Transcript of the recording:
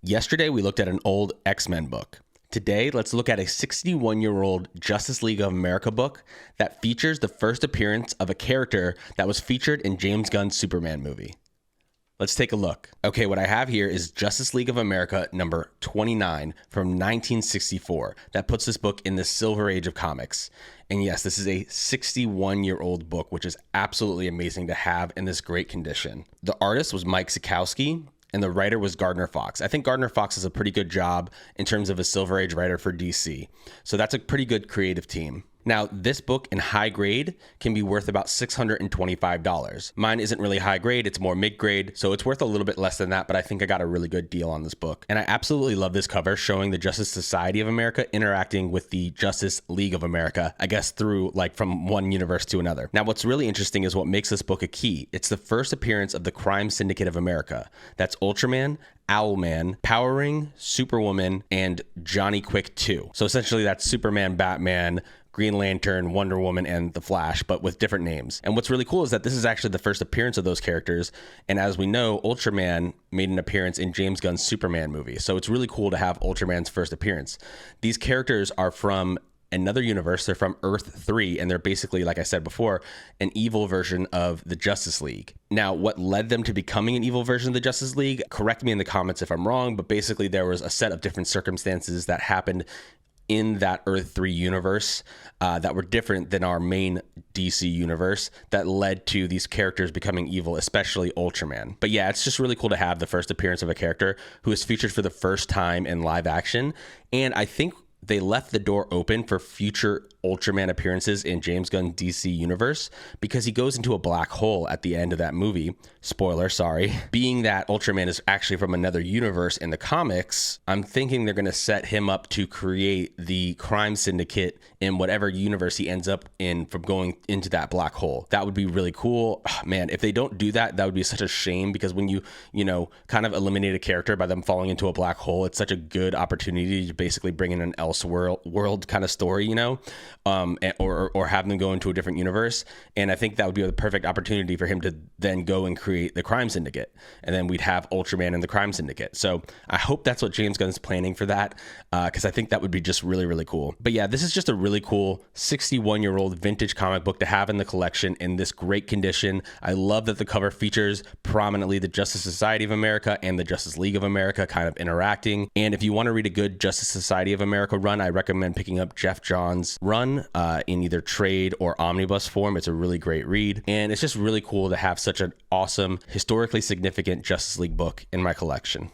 Yesterday, we looked at an old X-Men book. Today, let's look at a 61-year-old Justice League of America book that features the first appearance of a character that was featured in James Gunn's Superman movie. Let's take a look. Okay, what I have here is Justice League of America number 29 from 1964. That puts this book in the Silver Age of comics. And yes, this is a 61-year-old book, which is absolutely amazing to have in this great condition. The artist was Mike Sekowsky, and the writer was Gardner Fox. I think Gardner Fox does a pretty good job in terms of a Silver Age writer for DC. So that's a pretty good creative team. Now, this book in high grade can be worth about $625. Mine isn't really high grade, it's more mid grade, so it's worth a little bit less than that, but I think I got a really good deal on this book. And I absolutely love this cover showing the Justice Society of America interacting with the Justice League of America, I guess through like from one universe to another. Now, what's really interesting is what makes this book a key. It's the first appearance of the Crime Syndicate of America. That's Ultraman, Owlman, Power Ring, Superwoman, and Johnny Quick 2. So essentially that's Superman, Batman, Green Lantern, Wonder Woman, and The Flash, but with different names. And what's really cool is that this is actually the first appearance of those characters. And as we know, Ultraman made an appearance in James Gunn's Superman movie. So it's really cool to have Ultraman's first appearance. These characters are from another universe. They're from Earth 3, and they're basically, like I said before, an evil version of the Justice League. Now, what led them to becoming an evil version of the Justice League? Correct me in the comments if I'm wrong, but basically there was a set of different circumstances that happened in that Earth 3 universe that were different than our main DC universe that led to these characters becoming evil, especially Ultraman. But yeah, it's just really cool to have the first appearance of a character who is featured for the first time in live action. And I think they left the door open for future Ultraman appearances in James Gunn's DC universe because he goes into a black hole at the end of that movie. Spoiler, sorry. Being that Ultraman is actually from another universe in the comics, I'm thinking they're going to set him up to create the crime syndicate in whatever universe he ends up in from going into that black hole. That would be really cool. Oh, man, if they don't do that, that would be such a shame because when you kind of eliminate a character by them falling into a black hole, it's such a good opportunity to basically bring in an world kind of story, or have them go into a different universe. And I think that would be the perfect opportunity for him to then go and create the crime syndicate. And then we'd have Ultraman and the crime syndicate. So I hope that's what James Gunn is planning for that, because I think that would be just really, really cool. But yeah, this is just a really cool 61-year-old vintage comic book to have in the collection in this great condition. I love that the cover features prominently the Justice Society of America and the Justice League of America kind of interacting. And if you want to read a good Justice Society of America run, I recommend picking up Jeff Johns' run in either trade or omnibus form. It's a really great read, and it's just really cool to have such an awesome, historically significant Justice League book in my collection.